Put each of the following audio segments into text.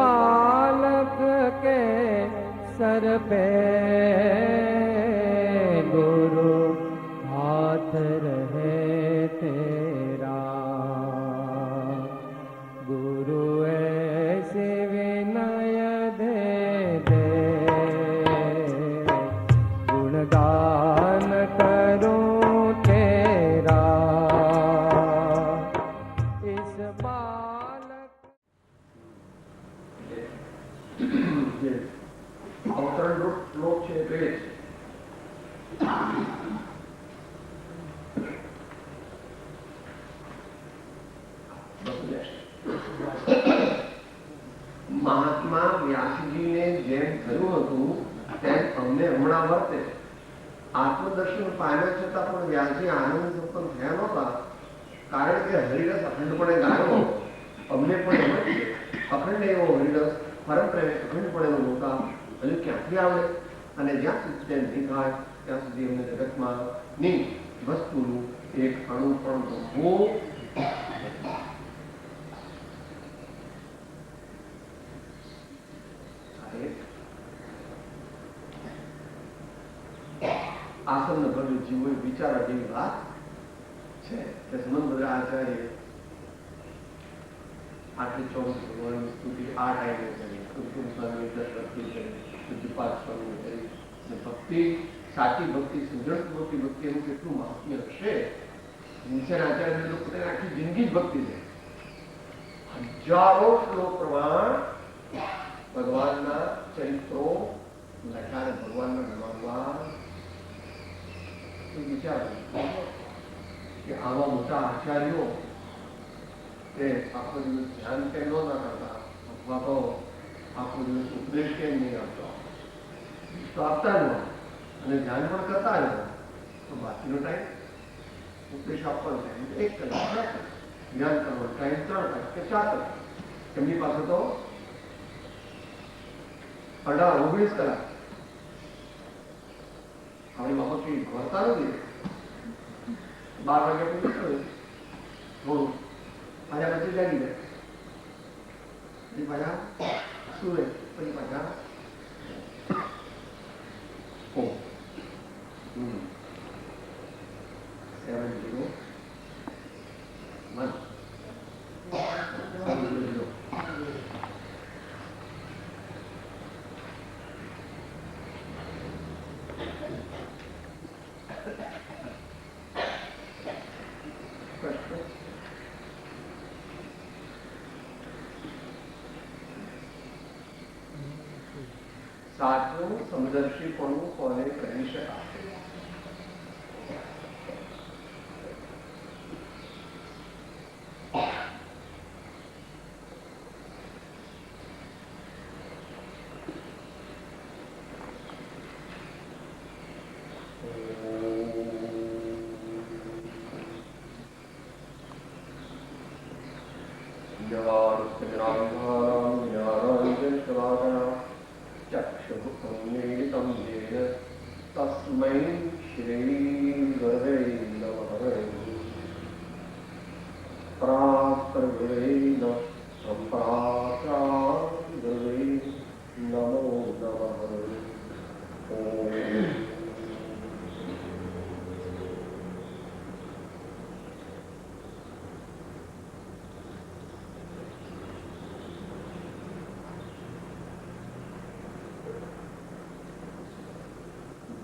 बालक के सर पे गुरु हाथ रहे तेरा। गुरु ऐसे विनय दे दे, गुणगान करूं तेरा। इस बालक अवतरण रूप श्लोक છે તે મહાત્મા વ્યાસજીને જેમ થયું હતું તેમ અમને હમણાં વર્તે. આત્મદર્શન પામ્યા છતાં પણ વ્યાસજી આનંદ સંપન્ન થયા નહોતા, કારણ કે હરિરસ અખંડપણે ગાયો. અમને પણ એમ જ છે, અખંડ એવો હરિરસ પરમ પ્રેમે અખંડપણે મોટા હજુ ક્યાંથી આવે? અને જ્યાં સુધી તેમ નહીં થાય ત્યાં સુધી અમને જગતમાં ની વસ્તુનું એક અણુ પણ ગમવું આસન ભવ્ય જીવો વિચારવા જેવી વાત છે. કે સમંદર આચાર્ય આટલી 24 ભગવાનની સ્તુતિ આ ટાઈમે કરી, કુલકુલ સ્વામી 10 ભક્તિ કરી, પૂજ્યપાદ સ્વામી કરી. ભક્તિ, સાચી ભક્તિ, સુદૃઢ ભક્તિ એનું કેટલું મહાત્મ્ય હશે. નીચેના આચાર્ય લોકો પોતાની આખી જિંદગી જ ભક્તિ છે. હજારો શ્લોક પ્રમાણ ભગવાનના ચરિત્રો લખાને ભગવાનના ગણવા વિચાર કે આવા મોટા આચાર્યો તે આખો દિવસ ધ્યાન કેમ ન કરતા, અથવા તો આખો દિવસ ઉપદેશ કેમ નહીં આપતા? તો આપતા જ હોય અને ધ્યાન પણ કરતા જ હોય, તો બાકીનો ટાઈમ ઉપદેશ આપવાનો ટાઈમ 1 કલાક, ધ્યાન કરવાનો ટાઈમ 3 કલાક કે 4 કલાક. એમની પાસે તો 18-19 કલાક. આપણી બાબતથી ભરતા નથી. 12 વાગ્યા પછી થોડું પાછા પછી જાગી જાય, પછી પાછા સુવે, પછી પાછા 701 સાચું સમદર્શીપણું કોને કહી શકાશે?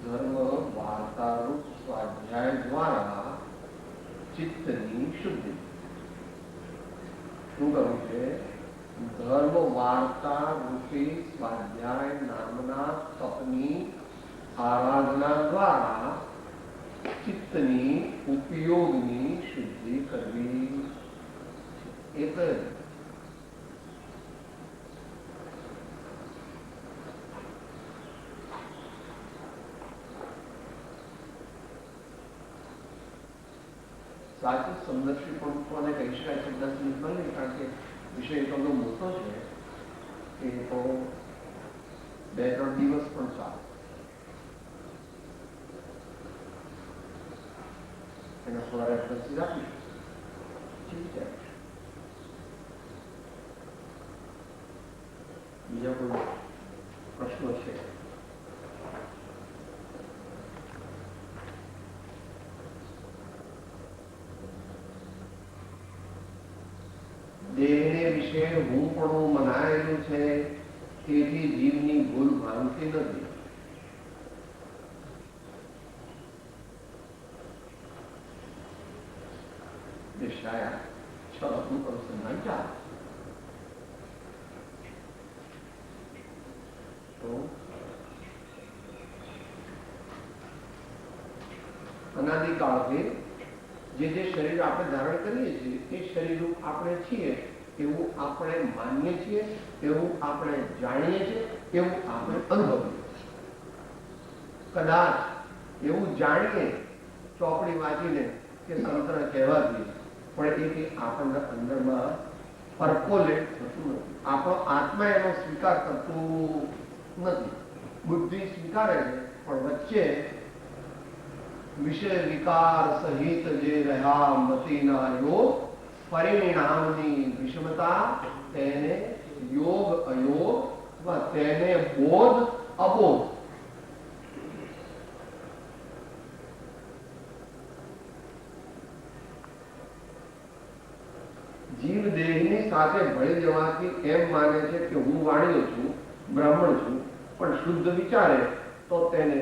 ધર્મ વાર્તારૂપ સ્વાધ્યાય દ્વારા ચિત્તની શુદ્ધિ. શું કરવું છે? ધર્મ વાર્તા રૂપી સ્વાધ્યાય નામના તપની આરાધના દ્વારા ચિત્તની ઉપયોગની શુદ્ધિ કરવી. એ પ્રયત્ન સાચું સમદર્શી પણ કોને કહી શકાય છે? 10 મિનિટમાં નહીં, કારણ કે વિષય એટલો મોટો છે કે તો 2-3 દિવસ પણ ચાલે. એના થોડા રેફરન્સીસ આપીશું. બીજા કોઈ પ્રશ્નો છે? દેહને વિશે હું પણ મનાયેલું છે, તેથી જીવની ભૂલ ભ્રાંતિ નથી. શાયદ 6 અનુસંધાન ચાલે તો અનાદિકાળથી જે શરીર આપણે ધારણ કરીએ છીએ એ શરીર આપણે છીએ એવું આપણે માનીએ છીએ, એવું આપણે જાણીએ છીએ, એવું આપણે અનુભવીએ છીએ. કદાચ એવું જાણીએ ચોપડી વાંચીને કે સંતને કહેવાથી, પણ એ આપણને અંદરમાં પરકોલેટ થતું નથી. આપણો આત્મા એનો સ્વીકાર કરતું નથી. બુદ્ધિ સ્વીકારે છે, પણ વચ્ચે વિષય વિકાર સહિત જે રહ્યા મતીના યોગ પરિણામની વિષમતા, તેને યોગ અયોગ અથવા તેને બોધ અબોધ જીવ દેહની સાથે ભળી જવાથી એમ માને છે કે હું વાણિયો છું, બ્રાહ્મણ છું, પણ શુદ્ધ વિચારે તો તેને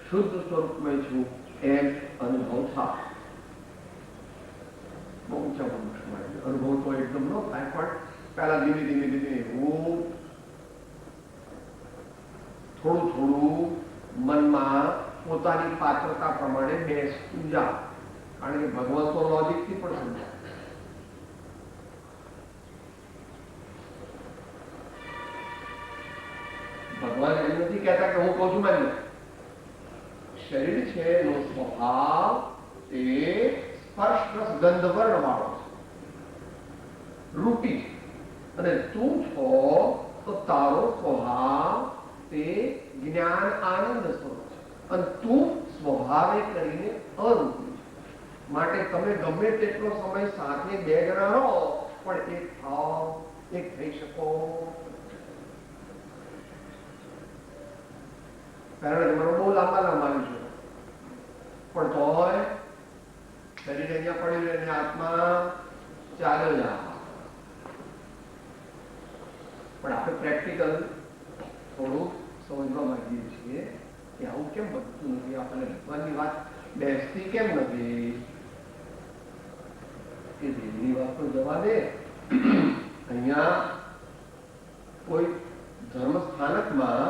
શુદ્ધ સ્વરૂપમય છું એમ અનુભવ થાય. બહુ ઊંચા અનુભવ તો એકદમ ન થાય, પણ પહેલા ધીમે ધીમે ધીમે હું થોડું થોડું મનમાં પોતાની પાત્રતા પ્રમાણે બેસતું જા. કારણ કે ભગવાન તો લોજિકથી પણ સમજાય. ભગવાન એમ નથી કહેતા કે હું કહું છું મારી શરીર છે એનો સ્વભાવ એ સ્પર્શ ગંધ વર્ણ વાળો છે, રૂપી. અને તું છો તો તારો સ્વભાવ તે જ્ઞાન આનંદ સ્વરૂપ છે, અને તું સ્વભાવે કરીને અરૂપી છે. માટે તમે ગમે તેટલો સમય સાથે બે જણા રહો, પણ એક થાવ, એક થઈ શકો. કારણ કે બહુ લાંબા આવી છે, પણ તોય શરીર અહીંયા પડ્યું રહે અને આત્મા ચાલ્યો જા. પણ આપણે પ્રેક્ટિકલ થોડું સમજવા માંગીએ છીએ કે આવું કેમ બનતું નથી, આપણને ભગવાનની વાત બેસતી કેમ નથી. એ દેવની વાત તો જવા દે. અહીંયા કોઈ ધર્મ સ્થાનકમાં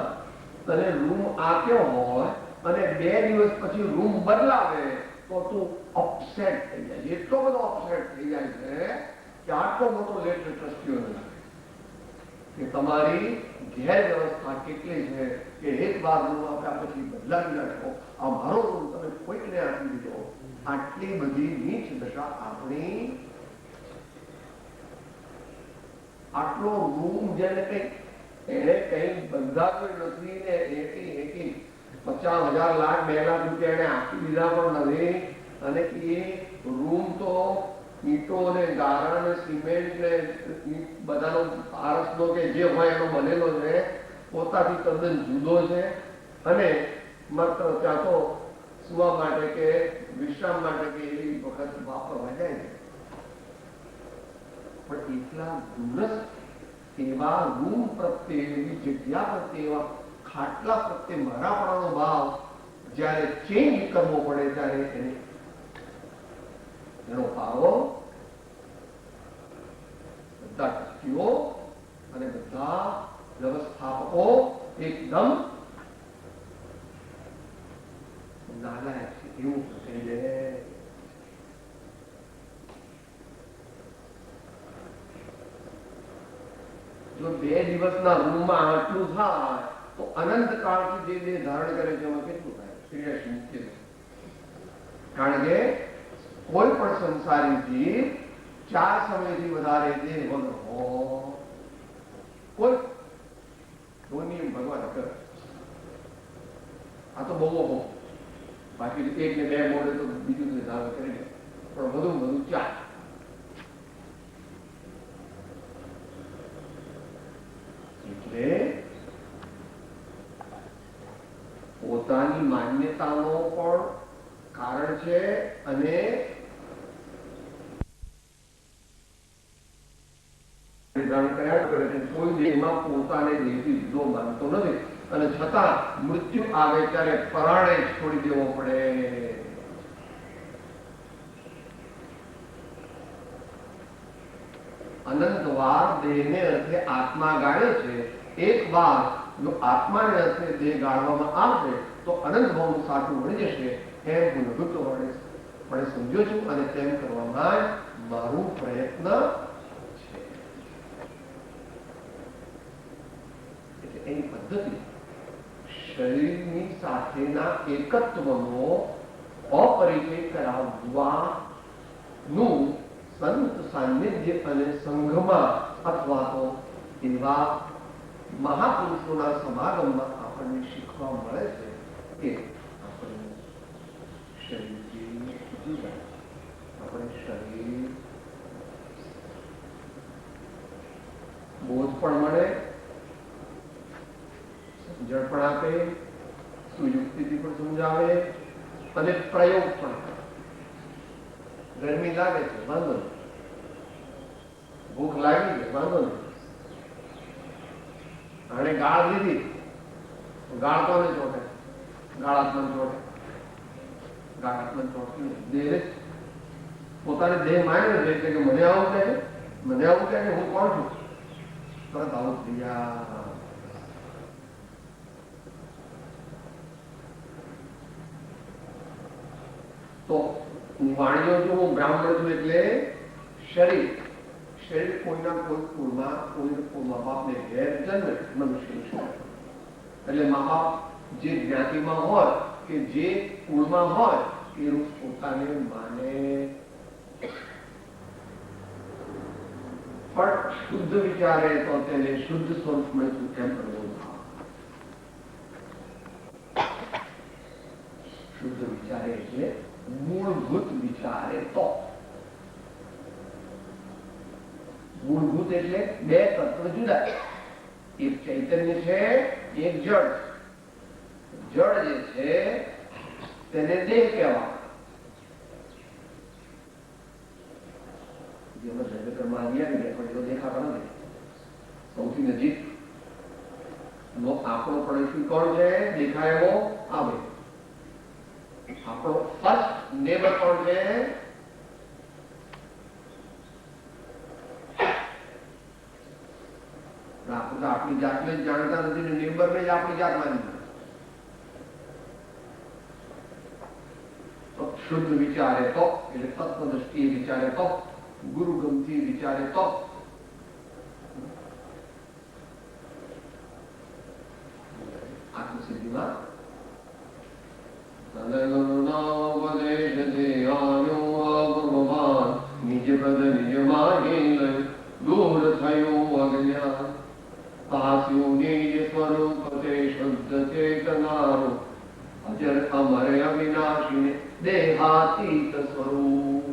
તને રૂમ આપ્યો હોય અને 2 દિવસ પછી રૂમ બદલાવે તો તું અપસેટ થઈ જાય. એટલો બધો અપસેટ થઈ જાય છે કે આટલો મોટો લેટ ટ્રસ્ટીઓ નથી કે તમારી ગેરવ્યવસ્થા કેટલી છે કે એક વાર રૂમ આપ્યા પછી બદલાવી નાખો. આ મારો રૂમ તમે કોઈકને આપી દીધો. આટલી બધી નીચ દશા આપણી. આટલો રૂમ જેને કંઈક એને કઈ બંધાતું નથી ને એકી 50,000 લાખ 2 લાખ રૂપિયા એને આપી દીધા પણ નથી. અને એ રૂમ તો ઈંટો ને ગારા ને સિમેન્ટ ને બધાનો આરસનો કે જે હોય એનો બનેલો છે, પોતાથી તદ્દન જુદો છે. અને માત્ર ત્યાં તો સુવા માટે કે વિશ્રામ માટે કે એવી વખત વાપરવા જાય છે. પણ એટલા દૂરસ્થ એવા રૂમ પ્રત્યે, એવી જગ્યા પ્રત્યે, એવા ખાટલા પ્રત્યે મારાપણાનો ભાવ જ્યારે ચેન્જ કરવો પડે ત્યારે એનો પાવો બધા ટ્રસ્ટીઓ અને બધા વ્યવસ્થાપકો એકદમ નાલાયક છે એવું કહી દે. જો 2 દિવસના રૂમમાં આટલું થાય તો અનંત કાળથી જે ધારણ કરે છે એમાં કેટલું થાય? 83 મુક્તિ. કારણ કે કોઈ પણ સંસારી જીવ 4 સમયથી વધારે દેહ વગર હોય કોઈ નિયમ ભગવાન કરે. આ તો બહુ બાકી 1 ને 2 મોડે તો બીજું ધારણ કરી દે, પણ વધુ 4. એટલે આવી માન્યતાનો પણ કારણ છે અને કોઈ એમાં પોતાને દેહથી જુદો માનતો નથી અને છતાં મૃત્યુ આવે ત્યારે પરાણે છોડી દેવો પડે. અનંત વાર દેહને અર્થે આત્મા ગાળે છે. એક વાર જો આત્માને અર્થે દેહ ગાળવામાં આવશે તો અનંત ભાવનું સાચું મળી જશે એમ હું લઘુત્વ વડે સમજ્યો છું અને તેમ કરવામાં મારું પ્રયત્ન છે. એટલે એની પદ્ધતિ શરીરની સાથેના એકત્વનો અપરિચય કરાવવાનું સંત સાનિધ્ય અને સંઘમાં અથવા તો એવા મહાપુરુષોના સમાગમમાં આપણને શીખવા મળે છે કે આપણે શરીરથી જુદા, આપણે શરીર બોધ પણ મળે, સમજણ પણ આપે, સુયુક્તિથી પણ સમજાવે અને પ્રયોગ પણ કરે. ગરમી લાગે છે, વાંધો નહીં. ભૂખ લાગી છે, વાંધો નહીં. અને ગાળ લીધી, ગાળ કોને ચોટે? ગાળાત્મક ચોટે. ગાળાત્મક ચોટતી દેહ પોતાને દેહ માને છે એટલે કે મને આવું કહે, મને આવું કહે કે હું કોણ છું? તરત આવું થઈ ગયા. તો વાણીઓ જો હું બ્રાહ્મણ છું એટલે શરીર શરીર કોઈના કોઈ કુળમાં કોઈ મા બાપને ઘેર જન્મે મનુષ્ય એટલે મા બાપ જે જ્ઞાતિમાં હોય કે જે કુળમાં હોય એ પોતાને માને. પણ શુદ્ધ વિચારે તો તેને શુદ્ધ સ્વરૂપ મળ્યું કેમ કરવું? શુદ્ધ વિચારે એટલે મૂળભૂત વિચારે તો. મૂળભૂત એટલે બે તત્વ જુદા, એક ચૈતન્ય છે, એક જળ. જળ જે છે તેને દેહ કહેવાય. જેમાં જગતમાં આવ્યા પણ એનો દેખાતો નથી. સૌથી નજીક નો આપણો પડોશી કોણ છે? દેખાય એવો આવે. આપણો ફર્સ્ટ નેબર કોણ છે? આપણે આપણી જાતને જ જાણતા નથી ને નેબરને જ આપણી જાત માની. તો શુદ્ધ વિચારે તો એટલે તત્વ દ્રષ્ટિએ વિચારે તો, ગુરુગમથી વિચારે તો. આત્મસિદ્ધિમાં નિજ પદ નિજ માહી દૂર થયું અજ્ઞાન પાસ્યું નિજ સ્વરૂપ તે શુદ્ધ ચેતનારું અજર અમર અવિનાશી દેહાતીત સ્વરૂપ.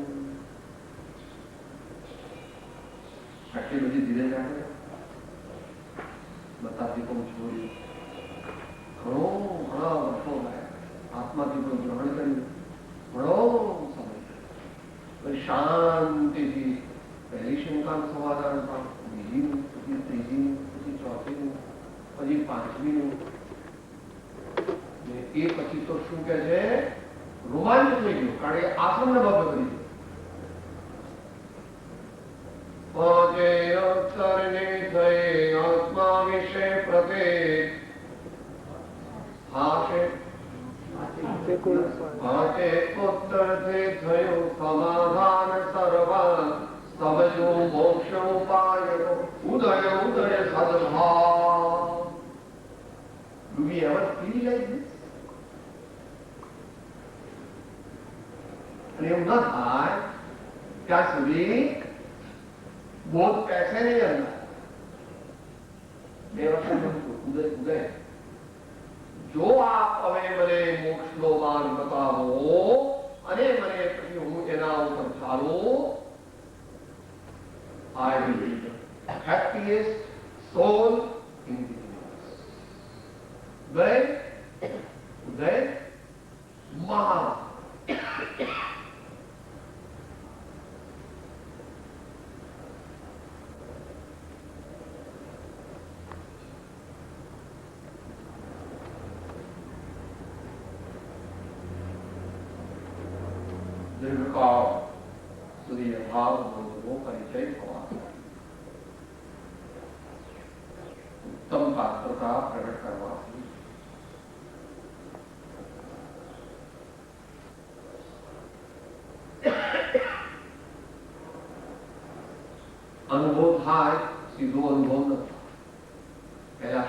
આટલી બધી ધીરે રાખે બતાવતી કોણ છોડી ઘણા વર્ષો ગયા આત્માથી પણ ગ્રહણ કર્યું, ઘણો સમય પછી શાંતિથી પહેલી શંકાનું સમાધાન પણ, બીજીનું, પછી ત્રીજીનું, પછી ચોથીનું, પછી પાંચમીનું. એ પછી તો શું કે છે? રોમાંચ થઈ ગયું, કારણ કે આશ્રમને બાબત કરી ગયું. પાંચે અક્ષર ને થઈ આત્મા વિશે પ્રત્યેક હાશે પાંચે ઉત્તર થી થયું સમાધાન સર્વા સમજવું મોક્ષ ઉપાય ઉદય ઉદય સદભાવ. Do we ever feel like this? અને એવું ન થાય ત્યાં સુધી બોધ પેસે નહીં અંદર. 2 વર્ષ ઉદય ઉદય જો આપ હવે મને મોક્ષનો માર્ગ બતાવો અને મને પછી હું એના ઉપર ચાલું, I will be the happiest soul in the universe. ઉદય ઉદય દીર્ઘકાળ સુધી યથાર્થ બોધનો પરિચય થવા ઉત્તમ પાત્રતા પ્રગટ કરવાથી અનુભવ થાય, સીધો અનુભવ નથી. પહેલા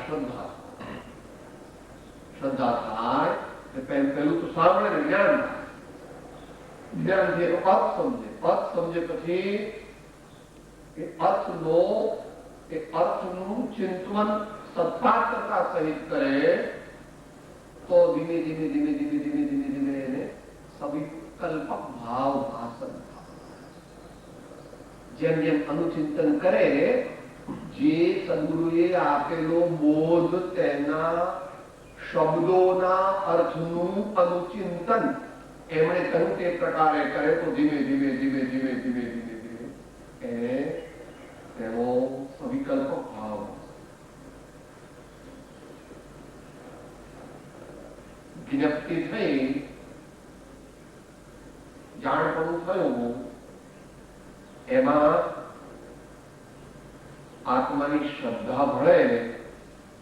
શ્રદ્ધા થાય કે પહેલું તો સાંભળે ને જ્ઞાન થાય. જ્ઞાનથી એનો અર્થ સમજે, અર્થ સમજે પછી એ અર્થનું ચિંતન સત્પાત્રતા સહિત કરે તો ધીમે ધીમે એને સવિકલ્પ ભાવ ભાષણ જેમ જેમ અનુચિંતન કરે જે સદગુરુએ આપેલો બોધ તેના શબ્દોના અર્થનું અનુચિંતન એમણે કહ્યું તે પ્રકારે કરે તો ધીમે ધીમે એને તેનો સવિકલ્પ ભાવ જ્ઞપ્તિ થઈ, જાણપણું થયું. એમાં આત્માની શ્રદ્ધા ભળે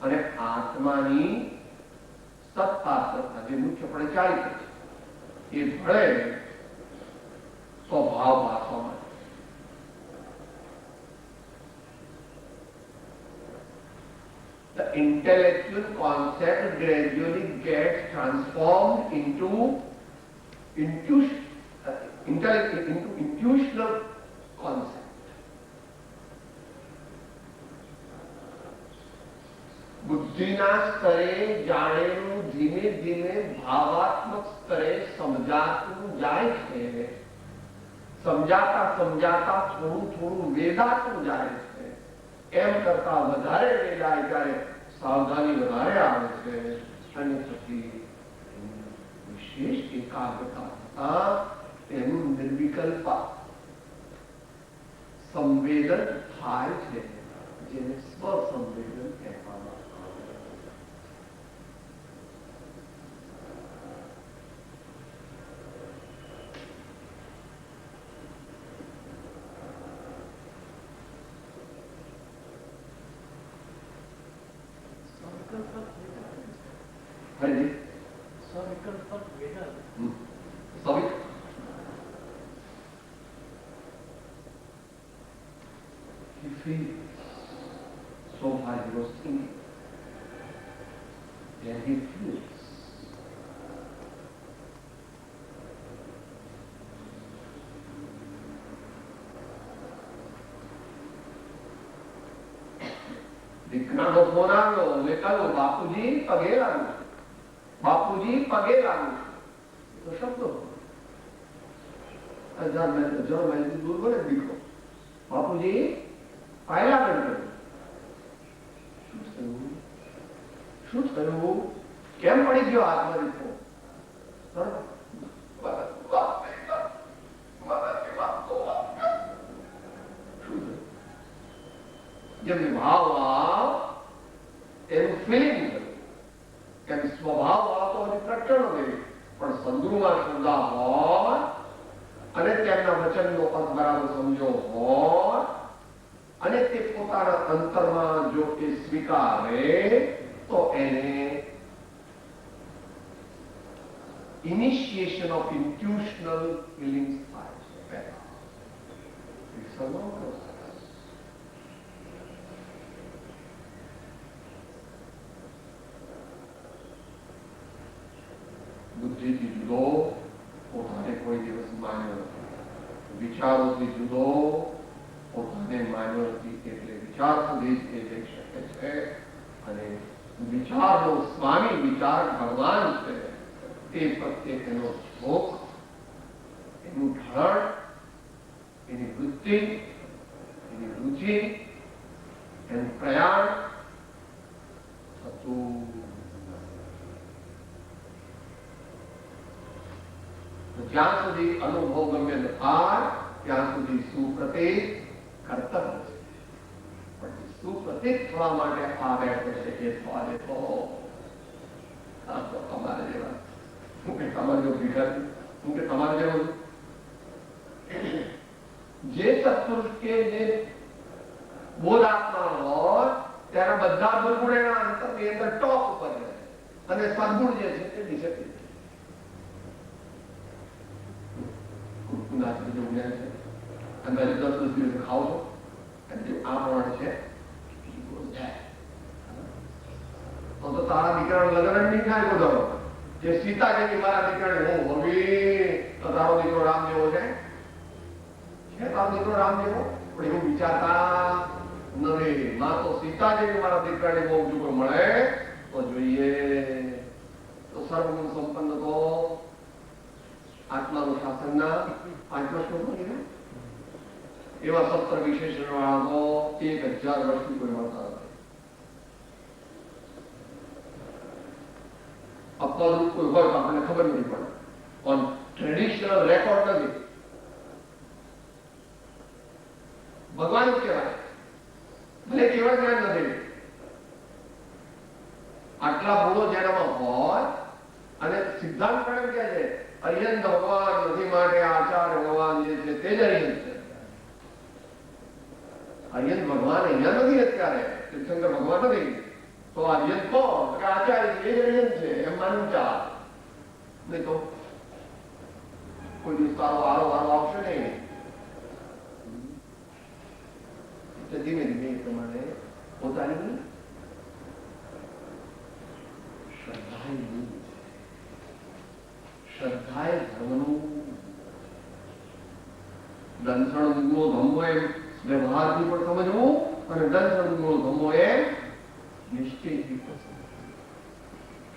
અને આત્માની સત્પાત્રતા જે મુખ્યપણે ચારિત્ર છે એ ભળે તો ભાવ ભાષવા માટે the intellectual concept gradually gets transformed into intuitional concept. બુદ્ધિના સ્તરે જાણેલું ધીમે ધીમે ભાવાત્મક સ્તરે સમજાતું જાય છે. સમજાતા થોડું થોડું વેદાતું જાય છે. એમ કરતા વધારે વેદાય ત્યારે સાવધાની વધારે આવે છે અને પછી વિશેષ એકાગ્રતા થતા તેનું નિર્વિકલ્પ સંવેદન થાય છે, જેને સ્વસંવેદન કહેવામાં આવે છે. He feels. So far he was thinking. Then he feels. દીકરાનો ફોન આવ્યો એટલે કહ્યું બાપુજી પગે લાગુ, બાપુજી પગે લાગુ. તો શબ્દો 1000 માઇલથી દૂર બોલે દીકરો બાપુજી પાયલા કર્યું. શું થયું? કેમ પડી ગયો હાથમાં દીકરો? જેમને ભાવ એનું ફિલિંગ થયું કે સ્વભાવ વાળા તો હજી પ્રકટનો નહીં, પણ સદગુરુમાં શ્રદ્ધા હોય અને તેમના વચનનો અર્થ બરાબર સમજો હોય અને તે પોતાના અંતરમાં જો એ સ્વીકારે તો એને ઇનિશિએશન ઓફ ઇન્ટ્યુશનલ ફિલિંગ્સ થાય છે. બુદ્ધિથી જુદો પોતાને કોઈ દિવસ માન્યો નથી, વિચારોથી જુદો પોતાને માન્યો નથી, એટલે વિચાર સુધી જ એ જઈ શકે છે. અને વિચારનો સ્વામી વિચાર ભગવાન છે, તે પ્રત્યે એનો શોખ, એનું ઢળ, એની વૃત્તિ, એની રુચિ, એનું પ્રયાણ થતું. જ્યાં સુધી અનુભવ ગમ્ય ન થાય ત્યાં સુધી સુપ્રતીત કર્તવ્ય છે, પણ સુપ્રતીત થવા માટે આ બેઠે છે એ થવા દેતો. તમારે જેવા હું કે તમારે જેવું ભીખાતી, હું કે તમારે જેવું સત્પુરુષ કે જે બોધાત્મા હોય ત્યારે બધા દુર્ગુણ એના અંતરની અંદર ટોપ ઉપર રહે અને સદગુણ જે છે તે નીચે અને 10 દિવસ ખાવ છો અને આ પ્રમાણે છે તો તારા દીકરાનો લગ્ન નહીં થાય બોલો જે સીતા જેવી મારા દીકરાને હું હોવી તો તારો દીકરો રામ જેવો છે તારો દીકરો રામ જેવો પણ એવું વિચારતા નથી માં તો સીતા જેવી મારા દીકરાને બહુ જો મળે તો જોઈએ તો સર્વગુણ સંપન્ન તો આત્માનું શાસનના 5 શ્લોકો એવા 17 વિશેષણ વાળા તો 1000 વર્ષથી કોઈ મળતા નથી. અપવાદરૂપ કોઈ હોય તો આપણને ખબર નહીં પડે પણ ટ્રેડિશનલ રેકોર્ડ નથી. ભગવાન જ કહેવાય ભલે કેવળ જ્ઞાન નથી આટલા ગુણો જેનામાં હોય અને સિદ્ધાંત પણ કહે છે અર્યંત ભગવાન નથી માટે આચાર્ય ભગવાન જે છે તે જ અર્યંત છે. અર્યંત ભગવાન અહીંયા નથી અત્યારે તીર્થંકર ભગવાન નથી તો અર્યંત કોણ આચાર્ય એ જ અર્યંત છે એમ માનવું ચાલ નહીં તો કોઈ દિવસ તારો વારો આવશે નહીં. ધીમે ધીમે એ પ્રમાણે પોતાની શ્રદ્ધાએ ધર્મનું દંસણ મૂળો ધમો એમ વ્યવહારથી પણ સમજવું અને દંસણ મૂળો ધમો એમ નિશ્ચયથી પણ સમજવું.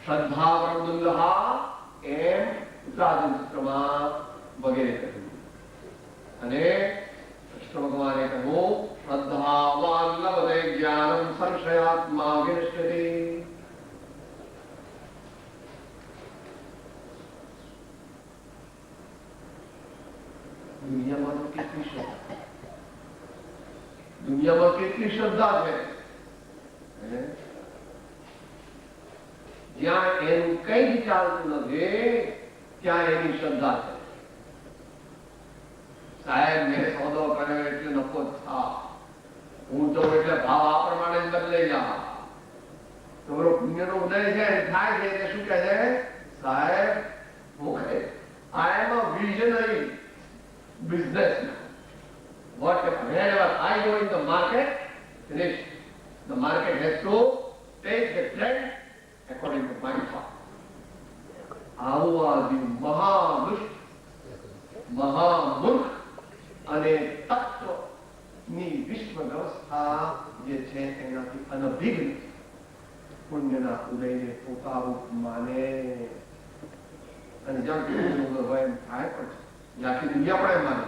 શ્રદ્ધા પરમદુલ્લહા એમ ઉત્તરાધીન સૂત્રમાં વગેરે કહ્યું અને કૃષ્ણ ભગવાને કહ્યું શ્રદ્ધાવાન લભતે જ્ઞાનમ સંશયાત્મા વિનશ્યતે. દુનિયામાં કેટલી શ્રદ્ધા છે જ્યાં એનું કઈ જ ચાલતું નથી ત્યાં એની શ્રદ્ધા છે. સાહેબ મેં સોદો કર્યો એટલે નફો થા હું તો એટલે ભાવ આ પ્રમાણે જ બદલાઈ જા તમારો પુણ્યનો ઉદય છે થાય છે એટલે શું કહે છે સાહેબ આઈ એમ અ visionary businessman. Whenever I go in the market, finish. The market has to take the trend according to my thought. આવું આ મહાદુષ્ટ મહામૂર્ખ અને તત્વની વિશ્વ વ્યવસ્થા જે છે એનાથી અનભિજ્ઞ પુણ્યના ઉદયને પોતાનું માને અને જ્યાં કેવું હોય એમ થાય પણ છે. આખી દુનિયા પણ એમ માને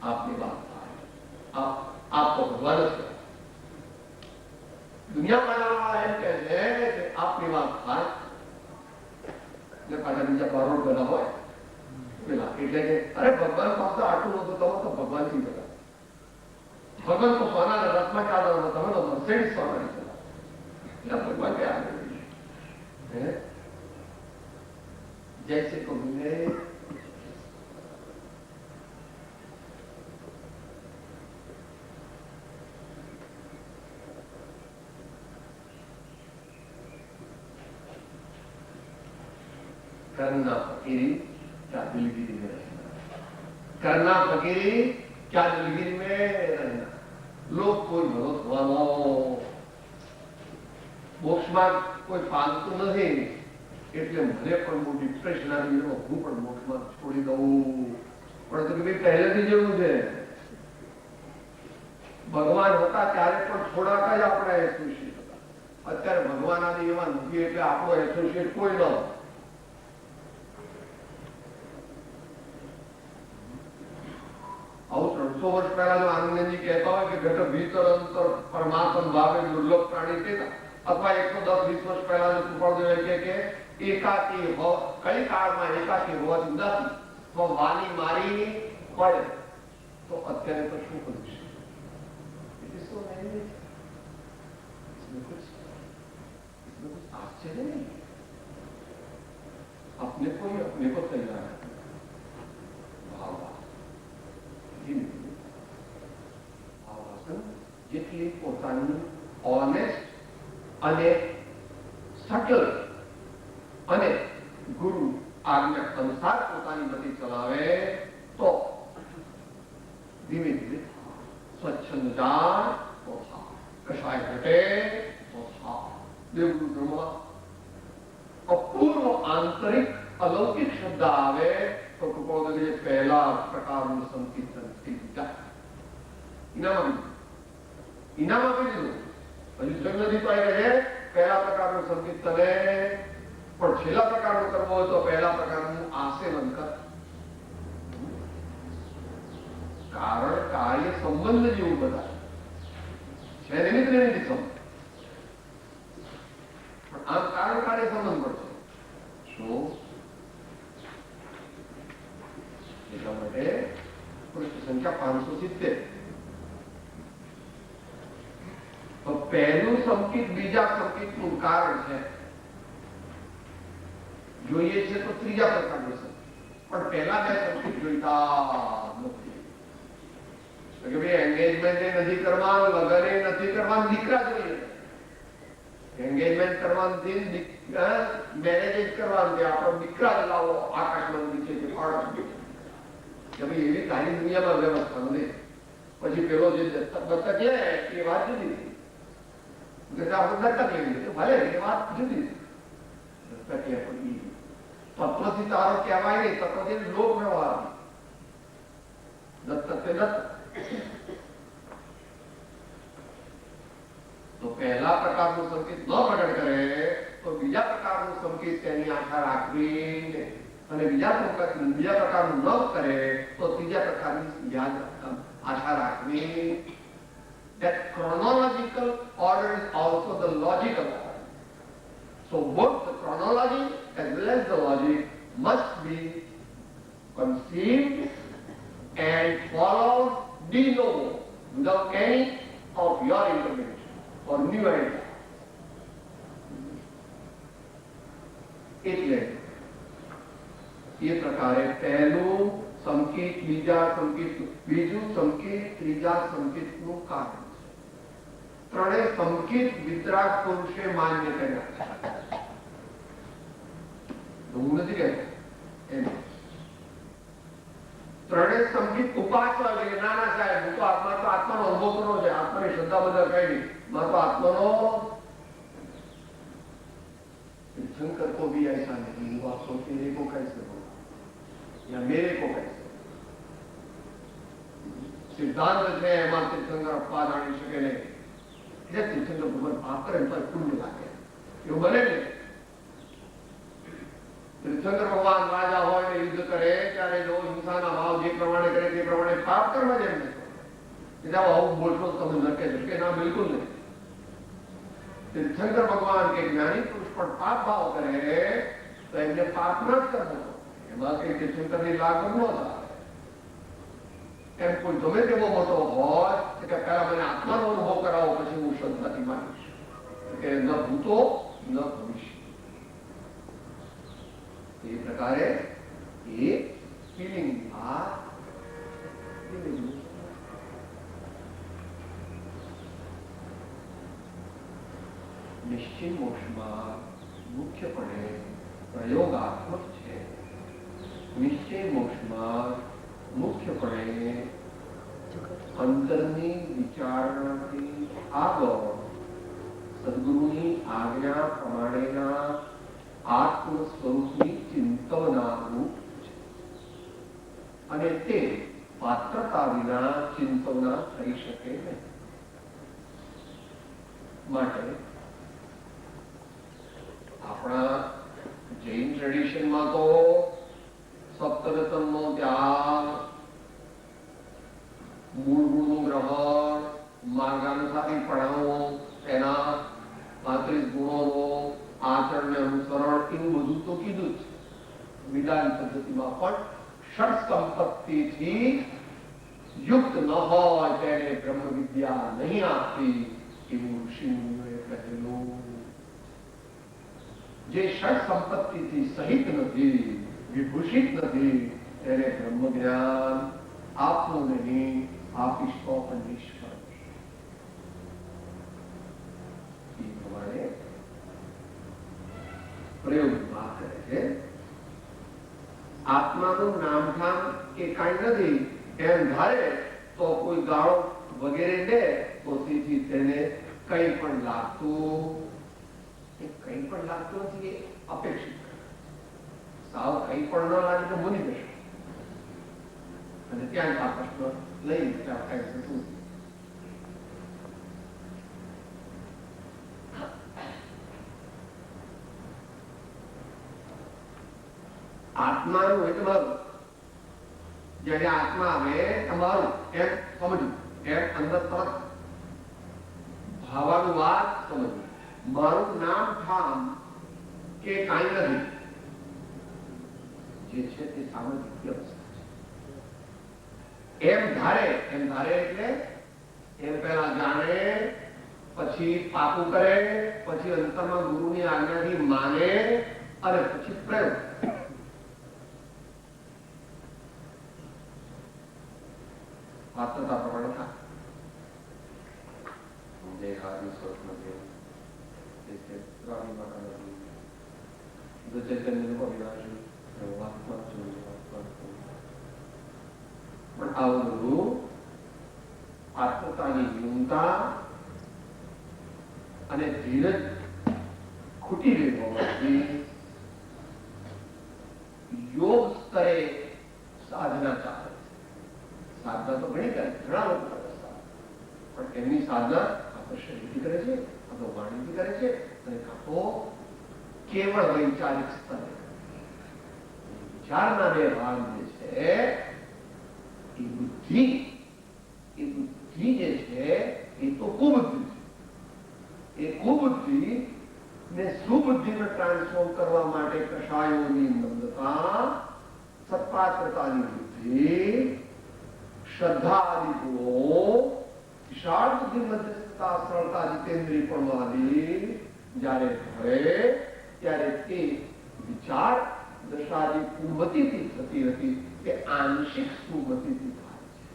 આપની વાત આપ તો ભગવાન જ દુનિયા માનવા એમ કહે છે કે આપની વાત થાય એટલે પાછા બીજા કરોડ બધા હોય પેલા એટલે કે અરે ભગવાન પાસે આટલું નતું તમે તો ભગવાન થી બધા ભગવાન તો સોનાના રથમાં ચાલવાનો તમે તો મર્સિડીઝ સોનાની ચલાવો એટલે ભગવાન કે આગળ जैसे को मिले करना फकीरी क्या दिलगिरी में रहना, करना फकीरी क्या दिलगिरी में रहना. लोग કોઈ ભરોસ વાનો મોક્ષમાં કોઈ પામતું નથી એટલે મને પણ બહુ ડિપ્રેશન આવી ગયો હું પણ મોક્ષમાં છોડી દઉં પણ તો કે પહેલેથી જેવું છે ભગવાન હતા ત્યારે પણ થોડાક જ આપણા એસોસિએટ હતા અત્યારે ભગવાન આદિ એવા નથી એટલે આપણો એસોસિએટ કોઈ ન આવું 300 વર્ષ પહેલા જો આનંદજી કહેતા હોય કે ઘટ ભીતર અંતર પરમાત્મ ભાવે દુર્લભ પ્રાણી તે અથવા 110-20 વર્ષ પહેલા જો કૃપાળદેવ કે એકાકી હો કઈ કાળમાં એકાકી હોવાથી નથી તો વાની મારી પડે તો અત્યારે તો શું કરીશ आश्चर्य नहीं अपने को ही अपने को तैयार है भाव ઓનેસ્ટ અને સટલ અને ગુરુ આજ્ઞા અનુસાર પોતાની ગતિ ચલાવે તો ધીમે ધીમે સ્વચ્છંદ જાય તો થાય, કશાય ઘટે તો થાય. દેવગુરુ બ્રહ્મા અપૂર્વ આંતરિક અલૌકિક શબ્દ આવે તો કૃપાળુદાસજીએ પહેલા પ્રકારનું સંકીર્તન થઈ જાય. ઇનામ આપી દીધું. હજુ જોઈ નથી તો પહેલા પ્રકારનું સંકીર્તન પણ છેલ્લા પ્રકારનું કરવું હોય તો પહેલા પ્રકારનું આસેવન કર. કારણ કાર્ય સંબંધ જેવું બધા છે, નિમિત્ત નિમિત્ત સંબંધ. પણ આમ કારણ કાર્ય સંબંધ પણ છે. શું એટલા માટે પૃષ્ઠ સંખ્યા 570. તો પહેલું સંકેત બીજા સંકેતનું કારણ છે. જોઈએ છે તો ત્રીજા પ્રકારનું સંકેત, પણ પહેલા બે સંકેત જોઈતા નથી. કે ભાઈ એન્ગેજમેન્ટ નથી કરવાનું, લગ્ન નથી કરવાનું, દીકરા જોઈએ. એન્ગેજમેન્ટ કરવાનું મેરેજ કરવાનું, આપણો દીકરા લાવો આકાશમાં નીચે કે ભાઈ એવી તારી દુનિયામાં વ્યવસ્થા નથી. પછી પેલો જે દત્તક લે એ વાત જુદી હતી. દત્તક લેવી ભલે એ વાત જુદી હતી. દત્તક લે પણ તત્વથી તારો કહેવાય નહીં, તત્વથી લોક વ્યવહાર. દત્તક તે દત્તક. તો પહેલા પ્રકારનું સંકેત ન પ્રગટ કરે તો બીજા પ્રકારનું સંકેત તેની આશા રાખવી, અને બીજા પ્રકારનું ન કરે તો ત્રીજા પ્રકારની યાદ આશા રાખવી. That chronological order is also the logical order. So both the chronology as well as the logic must be conceived and followed de novo without any of your intervention or new idea. એટલે એ પ્રકારે પહેલું સંકેત બીજા સંકેત, બીજું સંકેત ત્રીજા સંકેતનું કારણ છે. ત્રણેય સંકેત વિતરાગ પુરુષે માન્ય કર્યા છે. હું નથી કહેતો એમ. ત્રણેય સંકેત ઉપાસવા જોઈએ. નાના સાહેબ હું તો આત્માનો અનુભવ કરવો છે, આત્માની શ્રદ્ધા બધા કઈ નહીં, મારો તો આત્માનો. शंकर को भी ऐसा नहीं हुआ, तो तेरे को कैसे होगा या मेरे को कैसे? सिद्धांत છે એમાં તીર્થંકર અપવાદ આણી શકે નહીં. એટલે તીર્થંકર ભગવાન પાપ કરે તો પુણ્ય લાગે એવું બને ને. તીર્થંકર ભગવાન રાજા હોય ને યુદ્ધ કરે ત્યારે જો હિંસાના ભાવ જે પ્રમાણે કરે તે પ્રમાણે પાપ કરવા જેમ નહીં. આવું બોલશો તમે નરકે જશે ના, બિલકુલ નહીં. તીર્થંકર ભગવાન કે જ્ઞાની પુરુષ પણ પાપ ભાવ કરે તો એમને પાપ ન જ કરવો, એમાં કઈ તીર્થંકરની લાગવગ ન થાય. એમ કોઈ ગમે તેવો મોટો હોય કે પહેલા મને આત્માનો અનુભવ કરાવો પછી હું શ્રદ્ધાથી માનીશ કે ન ભૂતો ન ભવિષ્ય. એ પ્રકારે એ ફિલિંગ નિશ્ચિત મોક્ષમાં મુખ્યપણે પ્રયોગાત્મક છે. નિશ્ચય મોક્ષમાં મુખ્યપણે અંતરની વિચારણાથી આગળ સદગુરુની આજ્ઞા પ્રમાણેના આત્મ સ્વરૂપની ચિંતવના રૂપ છે, અને તે પાત્રતા વિના ચિંતવના થઈ શકે નહીં. માટે આપણા જૈન ટ્રેડિશનમાં તો સપ્તરતનનો ત્યાગ, મૂળ ગુણનું ગ્રહણ, માર્ગાનુસારી પડાવો, એના 35 ગુણોનો આચરણને અનુસરણ, એવું બધું તો કીધું જ. વિધાન પદ્ધતિમાં પણ ષડ સંપત્તિથી યુક્ત ન હોય તેને બ્રહ્મ વિદ્યા નહીં આપતી એવું ઋષિમુનિઓએ કહેલું. જે ષડ સંપત્તિથી સહિત નથી, વિભૂષિત નથી, તેને બ્રહ્મ જ્ઞાન આપવું નહીં, આપીશ તો પણ નિષ્ફળ. પ્રયોગમાં કરે છે. આત્માનું નામઠામ કે કાંઈ નથી એમ ધારે તો કોઈ ગાળો વગેરે દે તો તેથી તેને કંઈ પણ લાગતું નથી. એ અપેક્ષિત સાવ કંઈ પણ ન લાગે તો ભૂલી જશે અને ત્યાં જ આ પ્રશ્ન લઈ થાય છે. શું આત્માનું એટલે મારું, જ્યારે આત્મા આવે તમારું એમ સમજવું, એમ અંદર તરત ભાવાનું વાત સમજવું. મારું નામ ઠામ કે કાંઈ નથી જે છે તે સામાજિક વ્યવસ્થા છે. એમ ધારે એટલે એમ પહેલા જાણે, પછી પાકું કરે, પછી અંતરમાં ગુરુની આજ્ઞાથી માને અને પછી પ્રયોગ. પાત્રતા પ્રમાણે થાય. દેહાદિ સ્વપ્ન પણ આવું બધું પાત્રતાની ન્યૂનતા અને ધીરજ ખૂટી ગઈ હોવાથી યોગ સ્તરે સાધના ચાલે. સાધના તો ઘણી કરે, ઘણા લોકો કરે, પણ એમની સાધના કાં તો શરીરથી કરે છે, કાં તો વાણીથી કરે છે, અને કાં તો કેવળ વૈચારિક સ્તરે. વિચારના બે ભાગ જે છે એ બુદ્ધિ જે છે એ તો કુબુદ્ધિ છે. એ કુબુદ્ધિ ને સુબુદ્ધિમાં ટ્રાન્સફોર્મ કરવા માટે કષાયોની મંદતા, સત્પાત્રતાની બુદ્ધિ, શ્રદ્ધા આદિ ગુણો, વિશાળ બુદ્ધિ, મધ્યસ્થતા, સરળતા, જીતેન્દ્રિય પણ આદિ જ્યારે ભળે ત્યારે તે વિચાર દશા જે કુમતિથી થતી હતી તે આંશિક સુમતિથી થાય છે.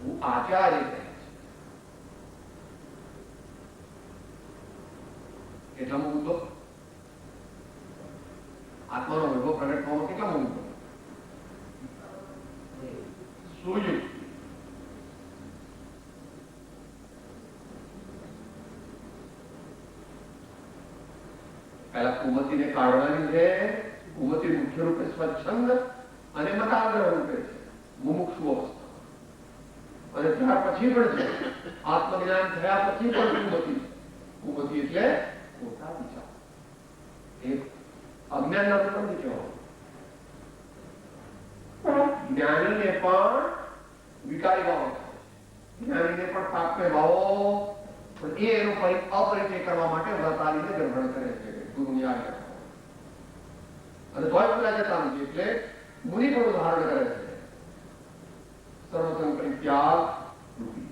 હું આચાર્ય કહે છે એટલા મુદ્દો આત્માનો વૈભવ પ્રગટ થવામાં કેટલા મુદ્દો સુયુક્ત. પહેલા કુમતિને કાઢવાની છે. કુમતિ મુખ્ય રૂપે સ્વચ્છંદ અને મતાગ્રહ રૂપે છે, મુમુક્ષુ અવસ્થા. અને ત્યાર પછી પણ છે આત્મજ્ઞાન થયા પછી પણ કુમતિ છે. કુમતિ એટલે ખોટા વિચાર, એક અજ્ઞાનના રૂપથી કહેવાય. જ્ઞાનીને પણ વિકારી ભાવો થાય, જ્ઞાનીને પણ પાપને ભાવો, પણ એનો અપરિચય કરવા માટે વ્રતાલીને ગ્રહણ કરે છે ગુરુની આજ્ઞા. અને તોય પૂરા જતા નથી એટલે મુનિ પણ ધારણ કરે છે સર્વસંગ પરિત્યાગ રૂપી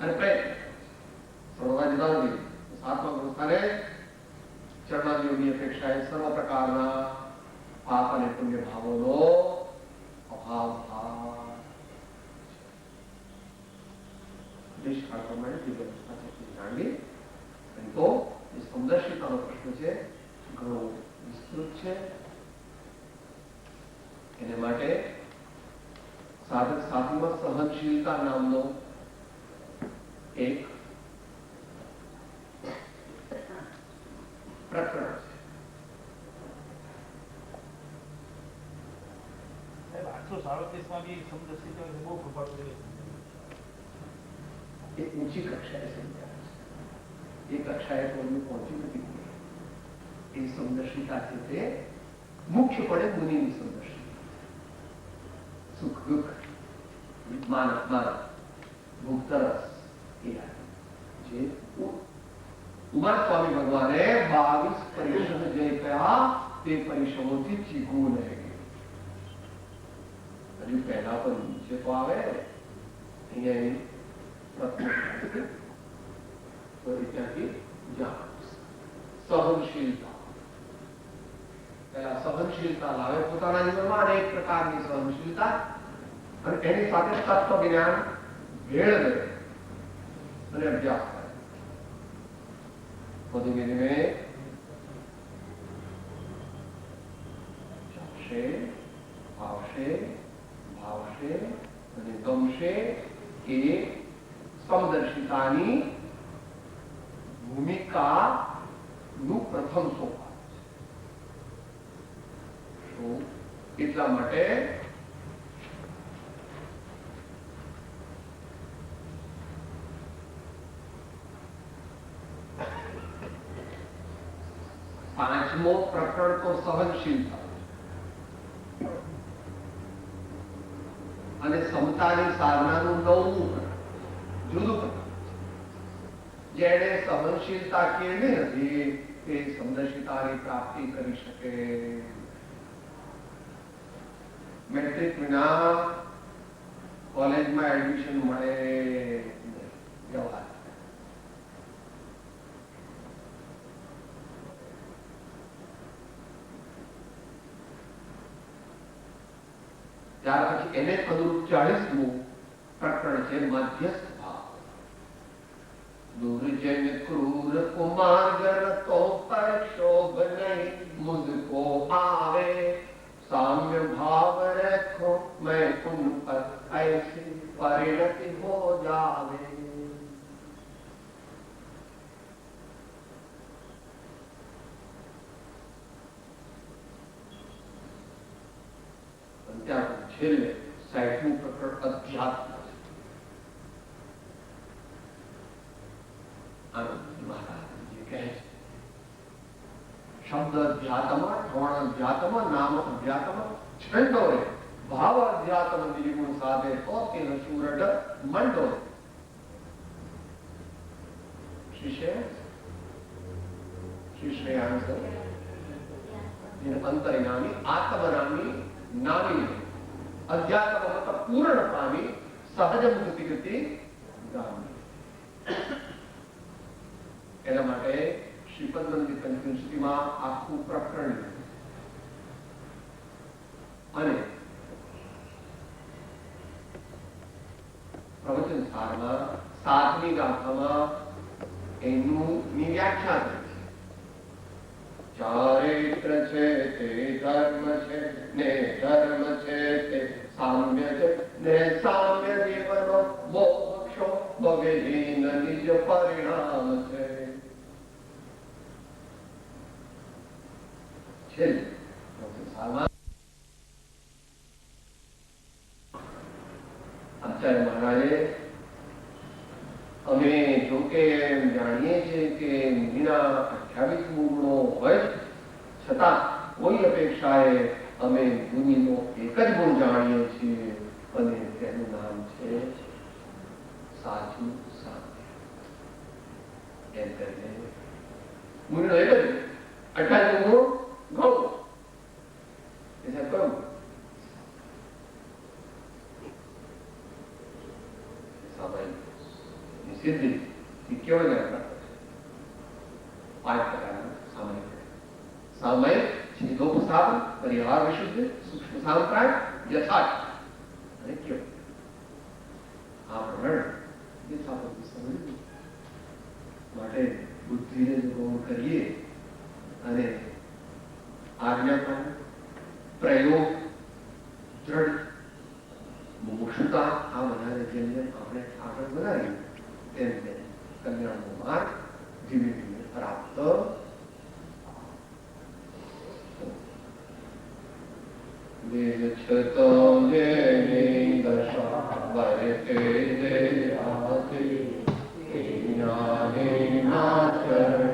અને પ્રયત્ન. સર્વતા જતા નથી. સાતમા અવસ્થાને ચરણાદિઓની અપેક્ષાએ સર્વ પ્રકારના પાપ અને પુણ્ય ભાવોનો અભાવ થાય. દેશકાળ પ્રમાણે તે વ્યવસ્થા છે જાણવી. તો એ સમદર્શિતાનો પ્રશ્ન છે, ઘણો વિસ્તૃત છે. એને માટે સાધક સાથીમાં સહનશીલતા નામનો એક પ્રકરણ છે. 837 માં બી સમદર્શિતા બહુ કૃપા કરી. એ ઊંચી કક્ષાએ સમજાય છે. એ કક્ષાએ કોઈને પહોંચી નથી. એ સમદર્શિતા છે તે મુખ્યપણે મુનિની સમદર્શિતા. સુખ દુઃખ, માન અપમાન, ભૂખ તરસ, એ જે ઉમા સ્વામી ભગવાને 22 પરિશ્રમ જે કહ્યા તે પરિશ્રમોથી ચીકવું નહીં. હજુ પહેલા પણ નીચે તો આવે અહીંયા ત્યાંથી સહનશીલતા. પહેલા સહનશીલતા લાવે પોતાના જીવનમાં, અનેક પ્રકારની સહનશીલતા, અને એની સાથે તત્વ જ્ઞાન ભેળ દે અને અભ્યાસ કરે. બધું ધીમે ચાલશે, આવશે, ભાવશે અને ગમશે. એ સમદર્શિતાની ભૂમિકાનું પ્રથમ સોપાન છે. એટલા માટે પાંચમો પ્રકરણ તો સહનશીલતા અને સમતાની સાધનાનું નવમું જુદું પ્રકરણ. જેને સહનશીલતા કેળવી નથી તે સમદર્શિતાની પ્રાપ્તિ કરી શકે. મેટ્રિક વિના કોલેજમાં એડમિશન મળે વ્યવહાર. ત્યાર પછી એને અનુરૂપ 40મું પ્રકરણ છે મધ્યસ્થ ભાવ. દુર્જન ક્રૂર કુમાર જરતો પર શોભ નહીં મુझको आवे साम्य भाव रखो मैं उन पर ऐसी परिणति हो जावे. છેલ્લે 60મું પ્રકરણ અધ્યાત્મ છે. આનંદ મહારાજજી કહે છે શબ્દ અધ્યાત્મ, ઠોણ અધ્યાત્મ, નામ અધ્યાત્મ, છંડોરે ભાવ અધ્યાત્મ નિર્ગુણ સાધે તો તેનો સુરડ મંડોરે. શિષ્ય અંતર્યામી આત્મનામી નામી અધ્યાત્મ મતલબ પૂર્ણ પામી સહજ મુક્તિ ગતિ ગામી. એના માટે શ્રીપદનંદી પંચવિંશતિમાં આખું પ્રકરણ અને પ્રવચન સારમાં 7મી ગાથામાં એનું વ્યાખ્યા કરી છે. ચારિત્ર છે તે ધર્મ છે ને ધર્મ છે તે સામ્ય છે ને સામ્ય જીવનો મોક્ષો ભગહીન નિજ પરિણામ છે. આચાર્ય મહારાજે અમે જોકે એમ જાણીએ છીએ કે મુનિના 28 ગુણો હોય છતાં કોઈ અપેક્ષાએ અમે મુનિનો એક જ ગુણ જાણીએ છીએ અને તેનું નામ છે સાચું સાધ્ય. એમ કરીને મુનિનો એક જ 28 ગુણ ગૌ એ કહ્યું સિદ્ધિ કેવળ જ્ઞાન 5 પ્રકારના સામાયિક. સામાયિક છેદોપસાદ, પરિહાર વિશુદ્ધ, સૂક્ષ્મ સાંપ્રાય, યથાર્થ અને કેવળ. આ પ્રમાણે યથાર્થ સમજવું માટે બુદ્ધિને જો ગૌણ કરીએ અને આજ્ઞાપાલન, પ્રયોગ, દ્રઢ મુમુક્ષુતા આ બધાને જેમ જેમ આપણે આગળ વધારીએ તેમ તેમ કલ્યાણનો માર્ગ ધીમે ધીમે પ્રાપ્ત. વેદ છતો જેની દશા વર્તે જ્ઞાની ના ચરણ